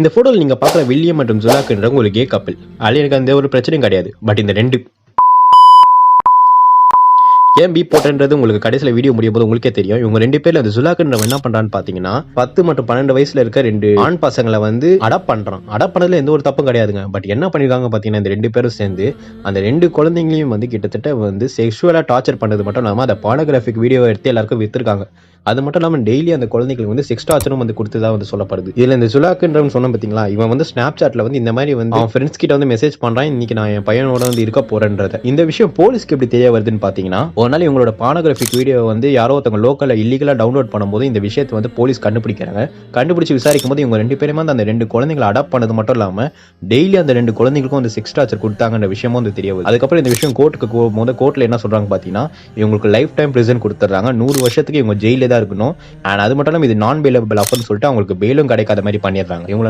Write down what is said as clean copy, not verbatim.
இந்த போட்டோல நீங்க பாக்குற வில்லியம் மற்றும் ஜுலாக்ன்றவங்க ஒரு கே கப்பிள். அதுல எனக்கு அந்த ஒரு பிரச்சனையும் கிடையாது. பட் இந்த ரெண்டு ஏன் பீப் போட்டன்றது உங்களுக்கு கடைசியில் வீடியோ முடியும் போது உங்களுக்கே தெரியும். இவங்க ரெண்டு பேர்ல அந்த ஜுலாக்ன்றவன் என்ன பண்றான்னு பாத்தீங்கன்னா 10 மற்றும் 12 வயசுல இருக்க ரெண்டு ஆண் பசங்களை வந்து அடாப்ட் பண்றான். அடாப்ட் பண்ணதுல எந்த ஒரு தப்பும் கிடையாதுங்க. பட் என்ன பண்ணிருக்காங்க பாத்தீங்கன்னா இந்த ரெண்டு பேரும் சேர்ந்து அந்த ரெண்டு குழந்தைங்களையும் வந்து கிட்டத்தட்ட வந்து செக்ஷுவலா டார்ச்சர் பண்ணது மட்டும் இல்லாம அந்த பானோகிராஃபிக் வீடியோ எடுத்து எல்லாருக்கும் வித்துருக்காங்க. அது மட்டும் இல்லாம டெய்லி அந்த குழந்தைகளுக்கு வந்து செக்ஸ் டார்ச்சரும் வந்து கொடுத்ததா வந்து சொல்லப்படுது. இதுல இந்த ஜுலாக்ன்றவன் சொன்ன பாத்தீங்களா, இவன் வந்து ஸ்னாப் சாட்ல வந்து இந்த மாதிரி வந்து அவன் ஃப்ரெண்ட்ஸ் கிட்ட வந்து மெசேஜ் பண்றான், இன்னைக்கு நான் என் பையனோட வந்து இருக்க போறேன்றத. இந்த விஷயம் போலீஸ்க்கு எப்படி தெரிய வருதுன்னு பாத்தீங்கன்னா, ஒரு நாள் இவங்களோட பானோகிராஃபிக் வீடியோ வந்து யாரோ ஒருத்தவங்க லோக்கல்ல இல்லீகலா டவுன்லோட் பண்ணும்போது இந்த விஷயத்தை வந்து போலீஸ் கண்டுபிடிக்கிறாங்க. கண்டுபிடிச்சு விசாரிக்கும் போது இவங்க ரெண்டு பேருமே அந்த ரெண்டு குழந்தைகளை அடாப்ட் பண்ணது மட்டும் இல்லாம டெய்லி அந்த ரெண்டு குழந்தைகளுக்கும் வந்து செக்ஸ் டார்ச்சர் கொடுத்தாங்கன்ற விஷயமும் வந்து தெரிய வருது. அதுக்கப்புறம் இந்த விஷயம் கோர்ட்டுக்கு போகும்போது கோர்ட்ல என்ன சொல்றாங்க பாத்தீங்கன்னா, இவங்களுக்கு லைஃப் டைம் பிரிசன் கொடுத்துறாங்க. 100 வருஷத்துக்கு இவங்க ஜெயிலே தான் இருக்கணும். அது மட்டும் இல்லாம இது நான் பெயிலபிள் ஆஃபர்னு சொல்லிட்டு அவங்களுக்கு பெயிலும் கிடைக்காத மாதிரி பண்ணிடுறாங்க. இவங்களை